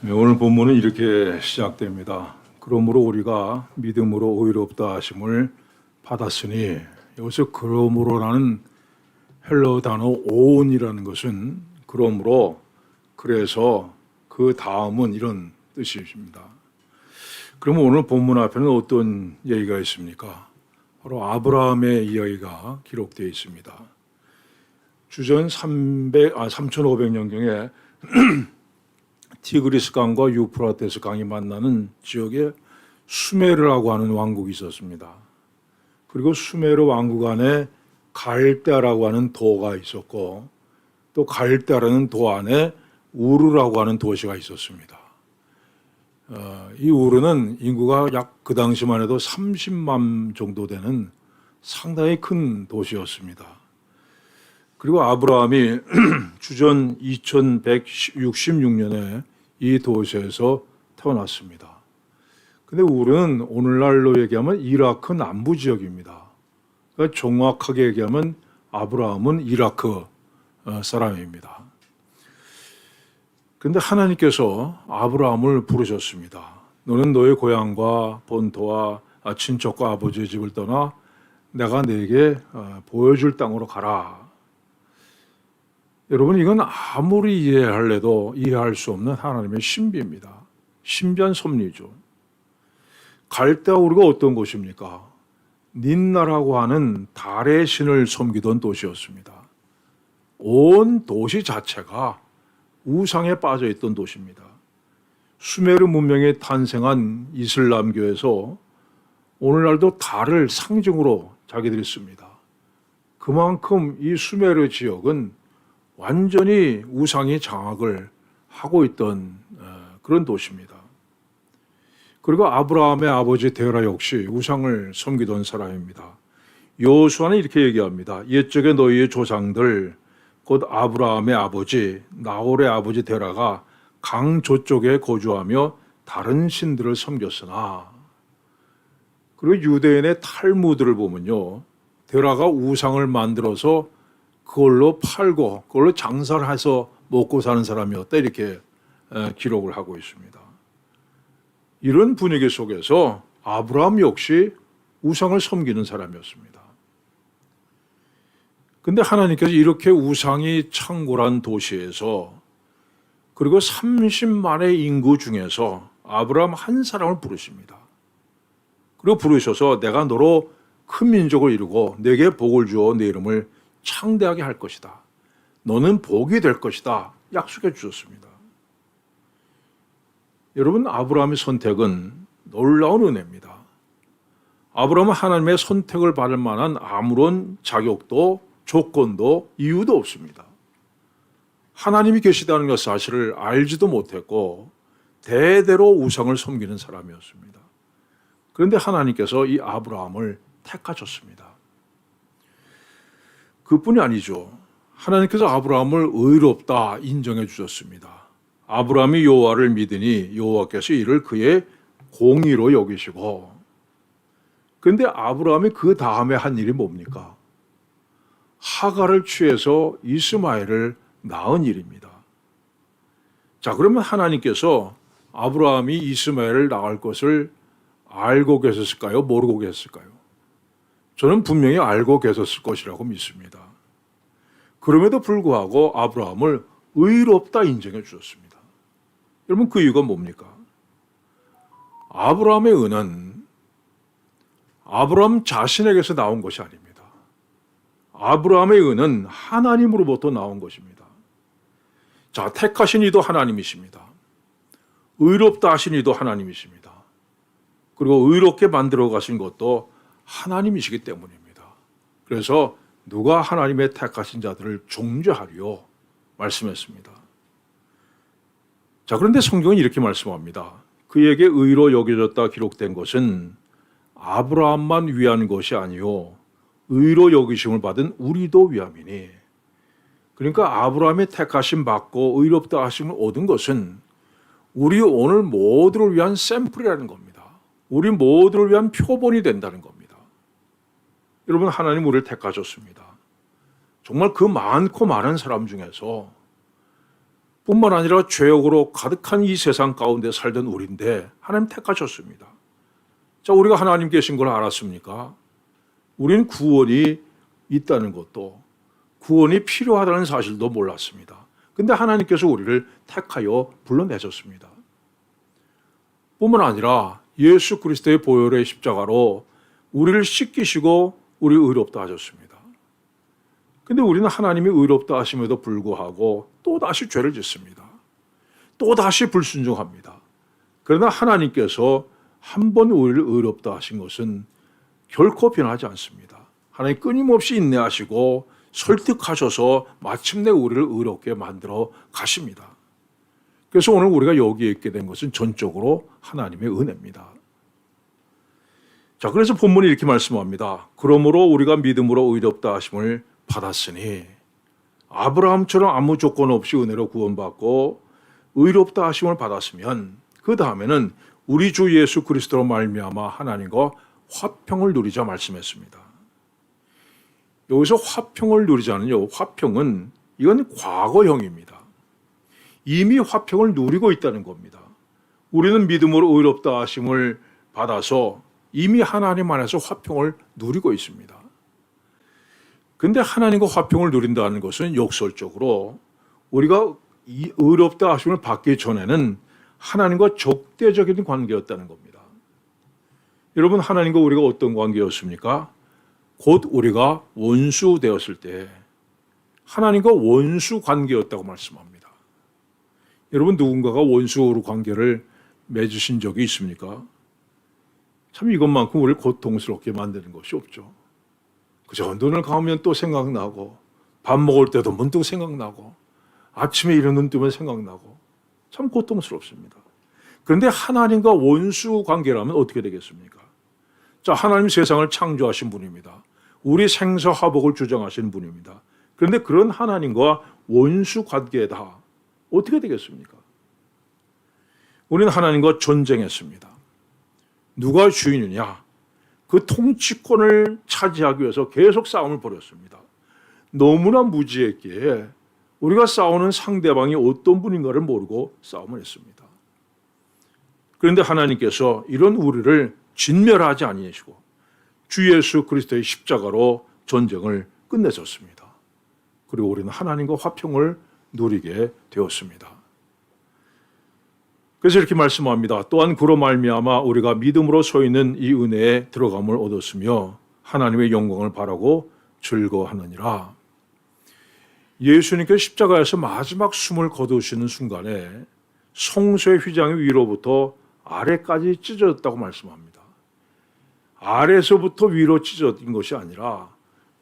네, 오늘 본문은 이렇게 시작됩니다. 그러므로 우리가 믿음으로 의롭다 하심을 받았으니, 여기서 그러므로라는 헬라어 단어 오온이라는 것은 그러므로, 그래서, 그 다음은 이런 뜻입니다. 그러면 오늘 본문 앞에는 어떤 얘기가 있습니까? 바로 아브라함의 이야기가 기록되어 있습니다. 주전 3500년경에 티그리스 강과 유프라테스 강이 만나는 지역에 수메르라고 하는 왕국이 있었습니다. 그리고 수메르 왕국 안에 갈대아라고 하는 도가 있었고, 또 갈대아라는 도 안에 우르라고 하는 도시가 있었습니다. 이 우르는 인구가 약 그 당시만 해도 30만 정도 되는 상당히 큰 도시였습니다. 그리고 아브라함이 주전 2166년에 이 도시에서 태어났습니다. 근데 우르는 오늘날로 얘기하면 이라크 남부 지역입니다. 그러니까 정확하게 얘기하면 아브라함은 이라크 사람입니다. 그런데 하나님께서 아브라함을 부르셨습니다. 너는 너의 고향과 본토와 친척과 아버지의 집을 떠나 내가 네게 보여줄 땅으로 가라. 여러분, 이건 아무리 이해할래도 이해할 수 없는 하나님의 신비입니다. 신비한 섭리죠. 갈대아 우리가 어떤 곳입니까? 닌나라고 하는 달의 신을 섬기던 도시였습니다. 온 도시 자체가 우상에 빠져있던 도시입니다. 수메르 문명에 탄생한 이슬람교에서 오늘날도 달을 상징으로 자기들이 씁니다. 그만큼 이 수메르 지역은 완전히 우상이 장악을 하고 있던 그런 도시입니다. 그리고 아브라함의 아버지 데라 역시 우상을 섬기던 사람입니다. 여호수아는 이렇게 얘기합니다. 옛적에 너희의 조상들 곧 아브라함의 아버지 나홀의 아버지 데라가 강 저쪽에 거주하며 다른 신들을 섬겼으나, 그리고 유대인의 탈무드를 보면요, 데라가 우상을 만들어서 그걸로 팔고 그걸로 장사를 해서 먹고 사는 사람이었다, 이렇게 기록을 하고 있습니다. 이런 분위기 속에서 아브라함 역시 우상을 섬기는 사람이었습니다. 근데 하나님께서 이렇게 우상이 창궐한 도시에서, 그리고 30만의 인구 중에서 아브라함 한 사람을 부르십니다. 그리고 부르셔서 내가 너로 큰 민족을 이루고 내게 복을 주어 내 이름을 창대하게 할 것이다. 너는 복이 될 것이다. 약속해 주셨습니다. 여러분, 아브라함의 선택은 놀라운 은혜입니다. 아브라함은 하나님의 선택을 받을 만한 아무런 자격도 조건도 이유도 없습니다. 하나님이 계시다는 것 사실을 알지도 못했고 대대로 우상을 섬기는 사람이었습니다. 그런데 하나님께서 이 아브라함을 택하셨습니다. 그뿐이 아니죠. 하나님께서 아브라함을 의롭다 인정해 주셨습니다. 아브라함이 여호와를 믿으니 여호와께서 이를 그의 공의로 여기시고. 그런데 아브라함이 그 다음에 한 일이 뭡니까? 하갈을 취해서 이스마엘을 낳은 일입니다. 자, 그러면 하나님께서 아브라함이 이스마엘을 낳을 것을 알고 계셨을까요? 모르고 계셨을까요? 저는 분명히 알고 계셨을 것이라고 믿습니다. 그럼에도 불구하고 아브라함을 의롭다 인정해 주셨습니다. 여러분, 그 이유가 뭡니까? 아브라함의 은은 아브라함 자신에게서 나온 것이 아닙니다. 아브라함의 은은 하나님으로부터 나온 것입니다. 자, 택하신 이도 하나님이십니다. 의롭다 하신 이도 하나님이십니다. 그리고 의롭게 만들어 가신 것도 하나님이시기 때문입니다. 그래서 누가 하나님의 택하신 자들을 정죄하리요 말씀했습니다. 자, 그런데 성경은 이렇게 말씀합니다. 그에게 의로 여겨졌다 기록된 것은 아브라함만 위한 것이 아니요 의로 여기심을 받은 우리도 위함이니. 그러니까 아브라함의 택하심 받고 의롭다 하심을 얻은 것은 우리 오늘 모두를 위한 샘플이라는 겁니다. 우리 모두를 위한 표본이 된다는 겁니다. 여러분, 하나님 우리를 택하셨습니다. 정말 그 많고 많은 사람 중에서 뿐만 아니라 죄악으로 가득한 이 세상 가운데 살던 우리인데 하나님 택하셨습니다. 자, 우리가 하나님 계신 걸 알았습니까? 우리는 구원이 있다는 것도, 구원이 필요하다는 사실도 몰랐습니다. 근데 하나님께서 우리를 택하여 불러내셨습니다. 뿐만 아니라 예수 그리스도의 보혈의 십자가로 우리를 씻기시고 우리 의롭다 하셨습니다. 근데 우리는 하나님이 의롭다 하심에도 불구하고 또다시 죄를 짓습니다. 또다시 불순종합니다. 그러나 하나님께서 한 번 우리를 의롭다 하신 것은 결코 변하지 않습니다. 하나님 끊임없이 인내하시고 설득하셔서 마침내 우리를 의롭게 만들어 가십니다. 그래서 오늘 우리가 여기에 있게 된 것은 전적으로 하나님의 은혜입니다. 자, 그래서 본문이 이렇게 말씀합니다. 그러므로 우리가 믿음으로 의롭다 하심을 받았으니, 아브라함처럼 아무 조건 없이 은혜로 구원받고 의롭다 하심을 받았으면 그 다음에는 우리 주 예수 그리스도로 말미암아 하나님과 화평을 누리자 말씀했습니다. 여기서 화평을 누리자는요, 화평은 이건 과거형입니다. 이미 화평을 누리고 있다는 겁니다. 우리는 믿음으로 의롭다 하심을 받아서 이미 하나님 안에서 화평을 누리고 있습니다. 근데 하나님과 화평을 누린다는 것은 역설적으로 우리가 이 의롭다 하심을 받기 전에는 하나님과 적대적인 관계였다는 겁니다. 여러분, 하나님과 우리가 어떤 관계였습니까? 곧 우리가 원수 되었을 때 하나님과 원수 관계였다고 말씀합니다. 여러분, 누군가가 원수로 관계를 맺으신 적이 있습니까? 참 이것만큼 우리를 고통스럽게 만드는 것이 없죠. 그저 눈을 감으면 또 생각나고, 밥 먹을 때도 문득 생각나고, 아침에 일어 눈 뜨면 생각나고, 참 고통스럽습니다. 그런데 하나님과 원수 관계라면 어떻게 되겠습니까? 자, 하나님 세상을 창조하신 분입니다. 우리 생사화복을 주장하시는 분입니다. 그런데 그런 하나님과 원수 관계다. 어떻게 되겠습니까? 우리는 하나님과 전쟁했습니다. 누가 주인이냐? 그 통치권을 차지하기 위해서 계속 싸움을 벌였습니다. 너무나 무지했기에 우리가 싸우는 상대방이 어떤 분인가를 모르고 싸움을 했습니다. 그런데 하나님께서 이런 우리를 진멸하지 아니하시고 주 예수 그리스도의 십자가로 전쟁을 끝내셨습니다. 그리고 우리는 하나님과 화평을 누리게 되었습니다. 그래서 이렇게 말씀합니다. 또한 그로 말미암아 우리가 믿음으로 서 있는 이 은혜에 들어감을 얻었으며 하나님의 영광을 바라고 즐거워하느니라. 예수님께서 십자가에서 마지막 숨을 거두시는 순간에 성소의 휘장이 위로부터 아래까지 찢어졌다고 말씀합니다. 아래에서부터 위로 찢어진 것이 아니라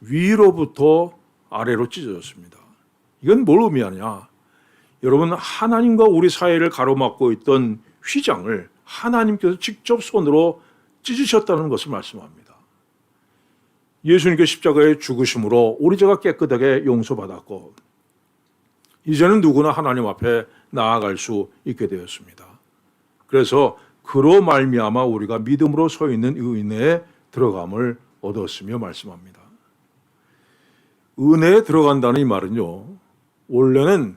위로부터 아래로 찢어졌습니다. 이건 뭘 의미하냐? 여러분, 하나님과 우리 사이를 가로막고 있던 휘장을 하나님께서 직접 손으로 찢으셨다는 것을 말씀합니다. 예수님께서 십자가에 죽으심으로 우리 죄가 깨끗하게 용서받았고 이제는 누구나 하나님 앞에 나아갈 수 있게 되었습니다. 그래서 그로 말미암아 우리가 믿음으로 서 있는 이 은혜에 들어감을 얻었으며 말씀합니다. 은혜에 들어간다는 이 말은요, 원래는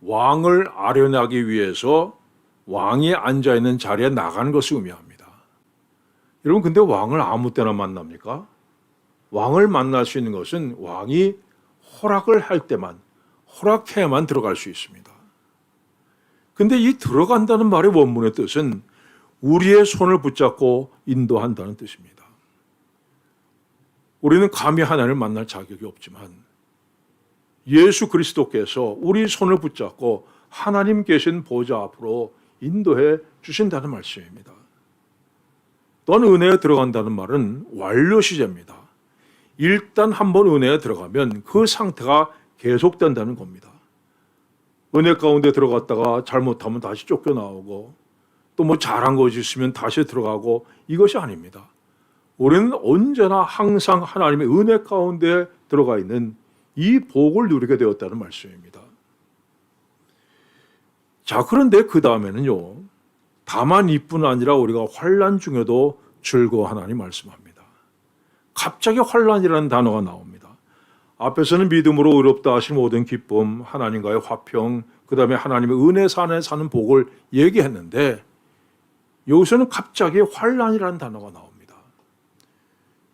왕을 아련하기 위해서 왕이 앉아있는 자리에 나가는 것을 의미합니다. 여러분, 근데 왕을 아무 때나 만납니까? 왕을 만날 수 있는 것은 왕이 허락을 할 때만, 허락해야만 들어갈 수 있습니다. 근데 이 들어간다는 말의 원문의 뜻은 우리의 손을 붙잡고 인도한다는 뜻입니다. 우리는 감히 하나님을 만날 자격이 없지만 예수 그리스도께서 우리 손을 붙잡고 하나님 계신 보좌 앞으로 인도해 주신다는 말씀입니다. 또한 은혜에 들어간다는 말은 완료 시제입니다. 일단 한번 은혜에 들어가면 그 상태가 계속된다는 겁니다. 은혜 가운데 들어갔다가 잘못하면 다시 쫓겨나오고 또 뭐 잘한 것이 있으면 다시 들어가고 이것이 아닙니다. 우리는 언제나 항상 하나님의 은혜 가운데 들어가 있는 이 복을 누리게 되었다는 말씀입니다. 자, 그런데 그 다음에는요, 다만 이뿐 아니라 우리가 환난 중에도 즐거워하나니 말씀합니다. 갑자기 환난이라는 단어가 나옵니다. 앞에서는 믿음으로 의롭다 하신 모든 기쁨, 하나님과의 화평, 그 다음에 하나님의 은혜 안에 사는 복을 얘기했는데 여기서는 갑자기 환난이라는 단어가 나옵니다.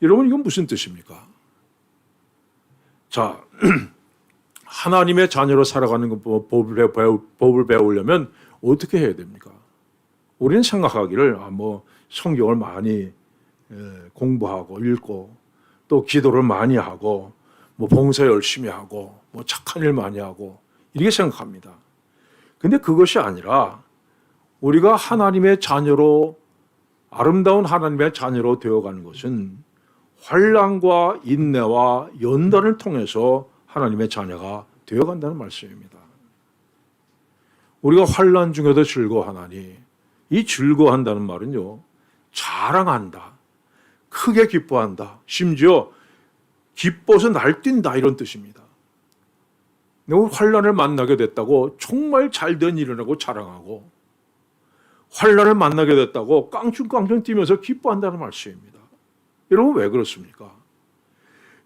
여러분 이건 무슨 뜻입니까? 자, 하나님의 자녀로 살아가는 법을 배우려면 어떻게 해야 됩니까? 우리는 생각하기를 성경을 많이 공부하고 읽고 또 기도를 많이 하고 봉사 열심히 하고 착한 일 많이 하고 이렇게 생각합니다. 근데 그것이 아니라 우리가 하나님의 자녀로 아름다운 하나님의 자녀로 되어가는 것은 환난과 인내와 연단을 통해서 하나님의 자녀가 되어간다는 말씀입니다. 우리가 환난 중에도 즐거워하나니 이 즐거워한다는 말은요 자랑한다, 크게 기뻐한다, 심지어 기뻐서 날뛴다 이런 뜻입니다. 내가 환난을 만나게 됐다고 정말 잘된 일을 하고 자랑하고 환난을 만나게 됐다고 깡충깡충 뛰면서 기뻐한다는 말씀입니다. 여러분 왜 그렇습니까?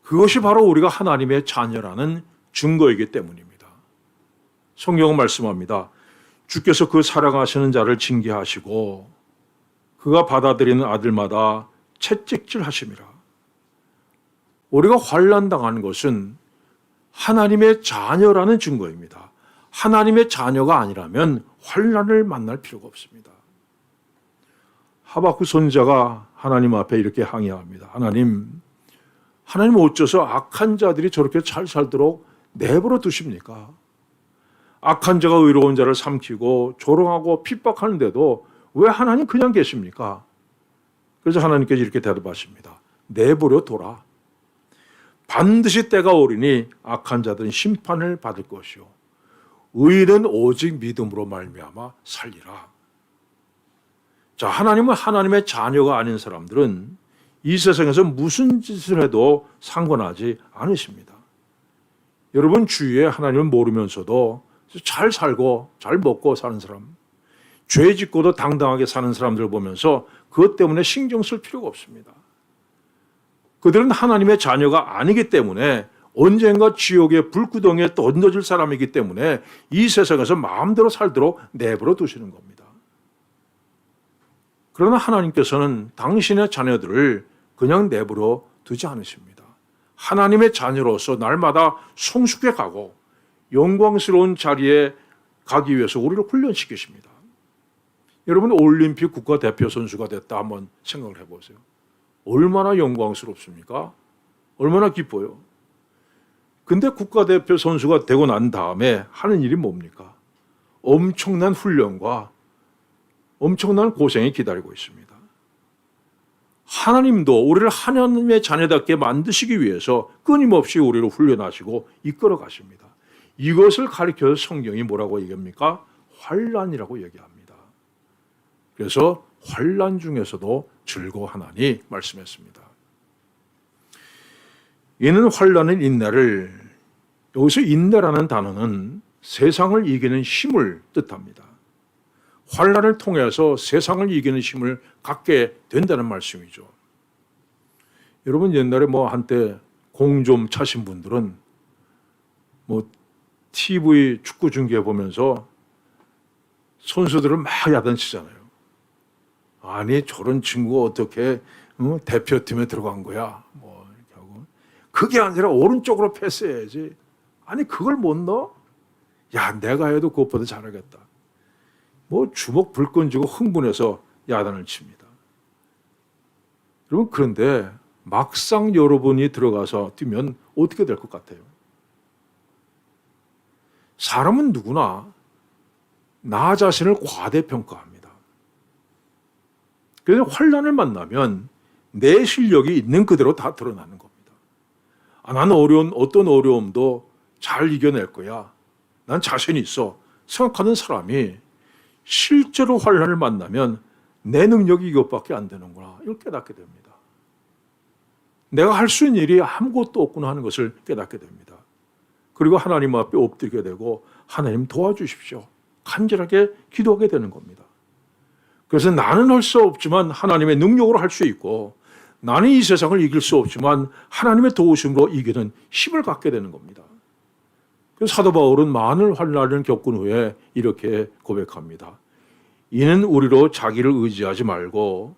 그것이 바로 우리가 하나님의 자녀라는 증거이기 때문입니다. 성경은 말씀합니다. 주께서 그 사랑하시는 자를 징계하시고 그가 받아들이는 아들마다 채찍질하심이라. 우리가 환난당하는 것은 하나님의 자녀라는 증거입니다. 하나님의 자녀가 아니라면 환난을 만날 필요가 없습니다. 하박국 선지자가 하나님 앞에 이렇게 항의합니다. 하나님 어째서 악한 자들이 저렇게 잘 살도록 내버려 두십니까? 악한 자가 의로운 자를 삼키고 조롱하고 핍박하는데도 왜 하나님 그냥 계십니까? 그래서 하나님께서 이렇게 대답하십니다. 내버려 둬라. 반드시 때가 오리니 악한 자들은 심판을 받을 것이요 의인은 오직 믿음으로 말미암아 살리라. 자, 하나님은 하나님의 자녀가 아닌 사람들은 이 세상에서 무슨 짓을 해도 상관하지 않으십니다. 여러분 주위에 하나님을 모르면서도 잘 살고 잘 먹고 사는 사람, 죄 짓고도 당당하게 사는 사람들을 보면서 그것 때문에 신경 쓸 필요가 없습니다. 그들은 하나님의 자녀가 아니기 때문에 언젠가 지옥의 불구덩이에 던져질 사람이기 때문에 이 세상에서 마음대로 살도록 내버려 두시는 겁니다. 그러나 하나님께서는 당신의 자녀들을 그냥 내버려 두지 않으십니다. 하나님의 자녀로서 날마다 성숙해 가고 영광스러운 자리에 가기 위해서 우리를 훈련시키십니다. 여러분 올림픽 국가대표 선수가 됐다 한번 생각을 해보세요. 얼마나 영광스럽습니까? 얼마나 기뻐요. 근데 국가대표 선수가 되고 난 다음에 하는 일이 뭡니까? 엄청난 훈련과 엄청난 고생이 기다리고 있습니다. 하나님도 우리를 하나님의 자녀답게 만드시기 위해서 끊임없이 우리를 훈련하시고 이끌어 가십니다. 이것을 가리켜서 성경이 뭐라고 얘기합니까? 환난이라고 얘기합니다. 그래서 환난 중에서도 즐거워하나니 말씀했습니다. 이는 환난의 인내를, 여기서 인내라는 단어는 세상을 이기는 힘을 뜻합니다. 환난을 통해서 세상을 이기는 힘을 갖게 된다는 말씀이죠. 여러분 옛날에 한때 공 좀 차신 분들은 TV 축구 중계 보면서 선수들을 막 야단치잖아요. 아니 저런 친구가 어떻게 대표팀에 들어간 거야? 이렇게 하고 그게 아니라 오른쪽으로 패스해야지. 아니 그걸 못 넣어? 야 내가 해도 그것보다 잘하겠다. 주먹 불끈 쥐고 흥분해서 야단을 칩니다. 여러분 그런데 막상 여러분이 들어가서 뛰면 어떻게 될 것 같아요? 사람은 누구나 나 자신을 과대평가합니다. 그래서 환난을 만나면 내 실력이 있는 그대로 다 드러나는 겁니다. 나는 어떤 어려움도 잘 이겨낼 거야. 난 자신이 있어. 생각하는 사람이 실제로 환난을 만나면 내 능력이 이것밖에 안 되는구나. 이걸 깨닫게 됩니다. 내가 할 수 있는 일이 아무것도 없구나 하는 것을 깨닫게 됩니다. 그리고 하나님 앞에 엎드리게 되고 하나님 도와주십시오. 간절하게 기도하게 되는 겁니다. 그래서 나는 할 수 없지만 하나님의 능력으로 할 수 있고 나는 이 세상을 이길 수 없지만 하나님의 도우심으로 이기는 힘을 갖게 되는 겁니다. 그래서 사도 바울은 많은 환난을 겪은 후에 이렇게 고백합니다. 이는 우리로 자기를 의지하지 말고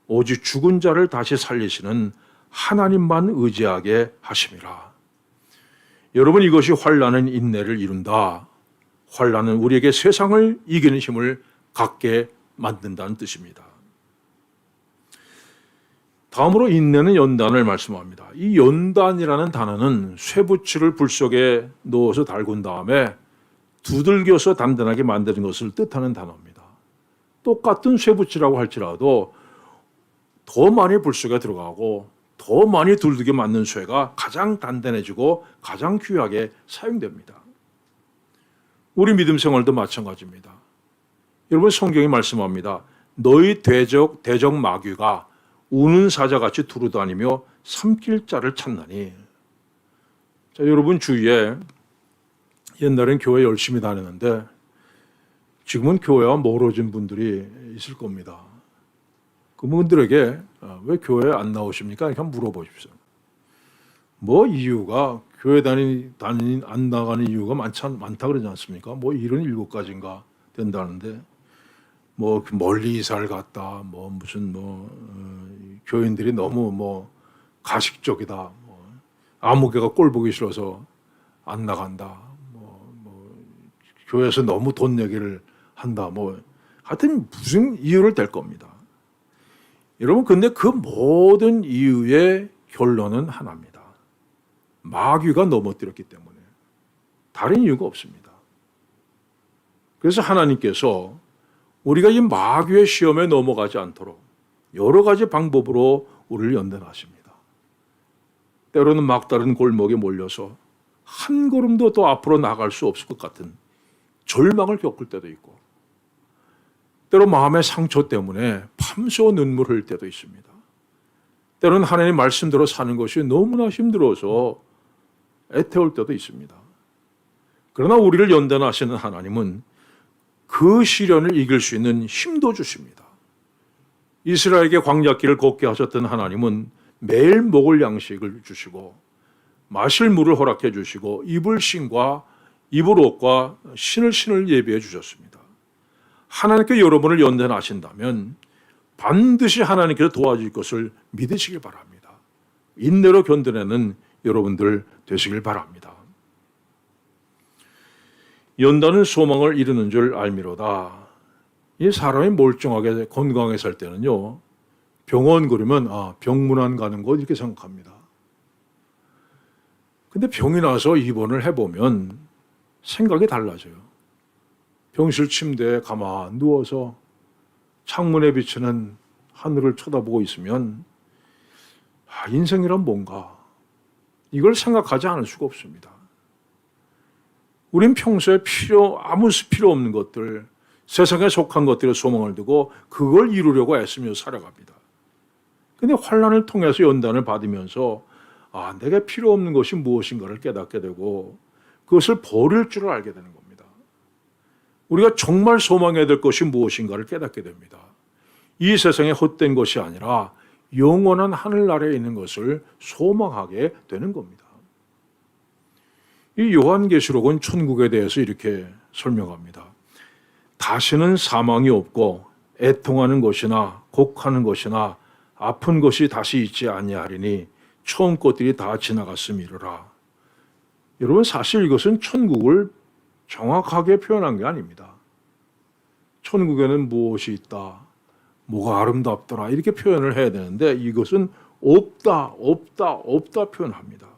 오직 죽은 자를 다시 살리시는 하나님만 의지하게 하심이라. 여러분, 이것이 환난은 인내를 이룬다. 환난은 우리에게 세상을 이기는 힘을 갖게 만든다는 뜻입니다. 다음으로 인내는 연단을 말씀합니다. 이 연단이라는 단어는 쇠붙이를 불 속에 넣어서 달군 다음에 두들겨서 단단하게 만드는 것을 뜻하는 단어입니다. 똑같은 쇠붙이라고 할지라도 더 많이 불 속에 들어가고 더 많이 두들겨 맞는 쇠가 가장 단단해지고 가장 귀하게 사용됩니다. 우리 믿음 생활도 마찬가지입니다. 여러분, 성경이 말씀합니다. 너희 대적 마귀가 우는 사자같이 두루다니며 삼킬 자를 찾나니. 자, 여러분 주위에 옛날엔 교회 열심히 다녔는데 지금은 교회와 멀어진 분들이 있을 겁니다. 그분들에게 왜 교회에 안 나오십니까? 이렇게 한번 물어보십시오. 뭐 이유가 교회 안 나가는 이유가 많다 그러지 않습니까? 뭐 77가지인가 된다는데 뭐 멀리 이사를 갔다, 뭐 무슨 교인들이 너무 가식적이다, 아무개가 꼴 보기 싫어서 안 나간다, 교회에서 너무 돈 내기를 한다, 하여튼 무슨 이유를 댈 겁니다. 여러분, 근데 그 모든 이유의 결론은 하나입니다. 마귀가 넘어뜨렸기 때문에 다른 이유가 없습니다. 그래서 하나님께서 우리가 이 마귀의 시험에 넘어가지 않도록 여러 가지 방법으로 우리를 연단하십니다. 때로는 막다른 골목에 몰려서 한 걸음도 더 앞으로 나갈 수 없을 것 같은 절망을 겪을 때도 있고, 때로 마음의 상처 때문에 밤새 눈물을 흘릴 때도 있습니다. 때로는 하나님 말씀대로 사는 것이 너무나 힘들어서 애태울 때도 있습니다. 그러나 우리를 연단하시는 하나님은 그 시련을 이길 수 있는 힘도 주십니다. 이스라엘에게 광야길을 걷게 하셨던 하나님은 매일 먹을 양식을 주시고 마실 물을 허락해 주시고 입을 옷과 신을 예비해 주셨습니다. 하나님께 여러분을 연단하신다면 반드시 하나님께서 도와줄 것을 믿으시길 바랍니다. 인내로 견뎌내는 여러분들 되시길 바랍니다. 연단은 소망을 이루는 줄 알미로다. 이 사람이 멀쩡하게 건강하게 살 때는요, 병원 그러면 병문안 가는 거 이렇게 생각합니다. 근데 병이 나서 입원을 해보면 생각이 달라져요. 병실 침대에 가만 누워서 창문에 비치는 하늘을 쳐다보고 있으면 인생이란 뭔가, 이걸 생각하지 않을 수가 없습니다. 우린 평소에 아무 필요 없는 것들, 세상에 속한 것들에 소망을 두고 그걸 이루려고 애쓰며 살아갑니다. 근데 환난을 통해서 연단을 받으면서 내게 필요 없는 것이 무엇인가를 깨닫게 되고 그것을 버릴 줄 알게 되는 겁니다. 우리가 정말 소망해야 될 것이 무엇인가를 깨닫게 됩니다. 이 세상에 헛된 것이 아니라 영원한 하늘나라에 있는 것을 소망하게 되는 겁니다. 이 요한계시록은 천국에 대해서 이렇게 설명합니다. 다시는 사망이 없고 애통하는 것이나 곡하는 것이나 아픈 것이 다시 있지 아니하리니 처음 것들이 다 지나갔음이로라. 여러분, 사실 이것은 천국을 정확하게 표현한 게 아닙니다. 천국에는 무엇이 있다, 뭐가 아름답더라 이렇게 표현을 해야 되는데 이것은 없다 표현합니다.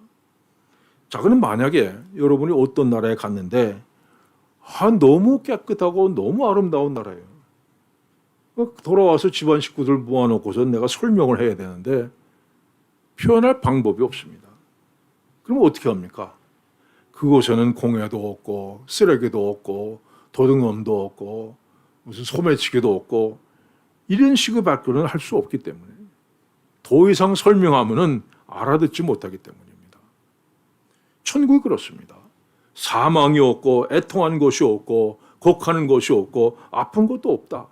자, 그럼 만약에 여러분이 어떤 나라에 갔는데 너무 깨끗하고 너무 아름다운 나라예요. 돌아와서 집안 식구들 모아놓고서 내가 설명을 해야 되는데 표현할 방법이 없습니다. 그럼 어떻게 합니까? 그곳에는 공해도 없고 쓰레기도 없고 도둑놈도 없고 무슨 소매치기도 없고 이런 식의 발표는 할 수 없기 때문에, 더 이상 설명하면은 알아듣지 못하기 때문입니다. 천국이 그렇습니다. 사망이 없고 애통한 것이 없고 곡하는 것이 없고 아픈 것도 없다.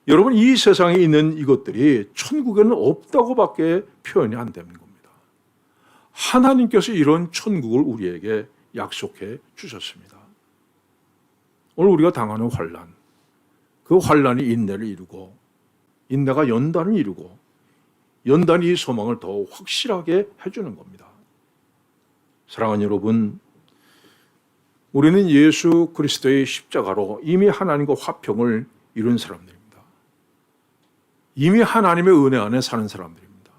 여러분, 이 세상에 있는 이것들이 천국에는 없다고밖에 표현이 안 되는 겁니다. 하나님께서 이런 천국을 우리에게 약속해 주셨습니다. 오늘 우리가 당하는 환난, 그 환난이 인내를 이루고 인내가 연단을 이루고 연단이 이 소망을 더 확실하게 해주는 겁니다. 사랑하는 여러분, 우리는 예수 그리스도의 십자가로 이미 하나님과 화평을 이룬 사람들입니다. 이미 하나님의 은혜 안에 사는 사람들입니다.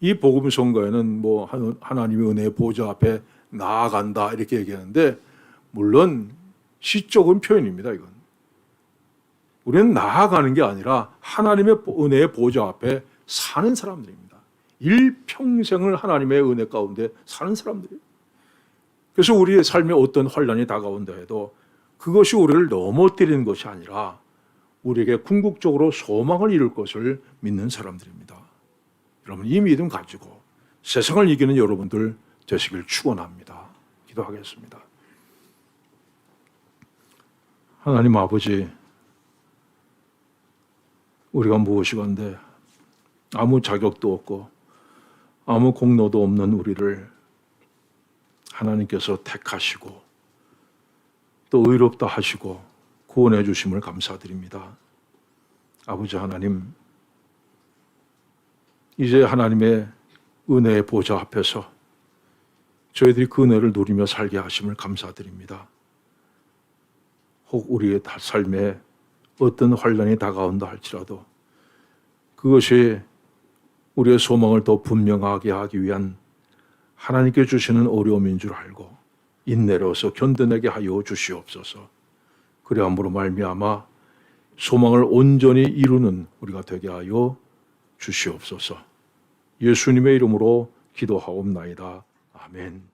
이 복음 선거에는 뭐 하나님의 은혜의 보좌 앞에 나아간다 이렇게 얘기하는데, 물론 시적인 표현입니다. 이건 우리는 나아가는 게 아니라 하나님의 은혜의 보좌 앞에 사는 사람들입니다. 일평생을 하나님의 은혜 가운데 사는 사람들이에요. 그래서 우리의 삶에 어떤 환난이 다가온다 해도 그것이 우리를 넘어뜨리는 것이 아니라 우리에게 궁극적으로 소망을 이룰 것을 믿는 사람들입니다. 여러분, 이 믿음 가지고 세상을 이기는 여러분들 되시길 축원합니다. 기도하겠습니다. 하나님 아버지, 우리가 무엇이건데 아무 자격도 없고 아무 공로도 없는 우리를 하나님께서 택하시고 또 의롭다 하시고 구원해 주심을 감사드립니다. 아버지 하나님, 이제 하나님의 은혜의 보좌 앞에서 저희들이 그 은혜를 누리며 살게 하심을 감사드립니다. 혹 우리의 삶에 어떤 환난이 다가온다 할지라도 그것이 우리의 소망을 더 분명하게 하기 위한 하나님께 주시는 어려움인 줄 알고 인내로서 견뎌내게 하여 주시옵소서. 그리함으로 말미암아 소망을 온전히 이루는 우리가 되게 하여 주시옵소서. 예수님의 이름으로 기도하옵나이다. 아멘.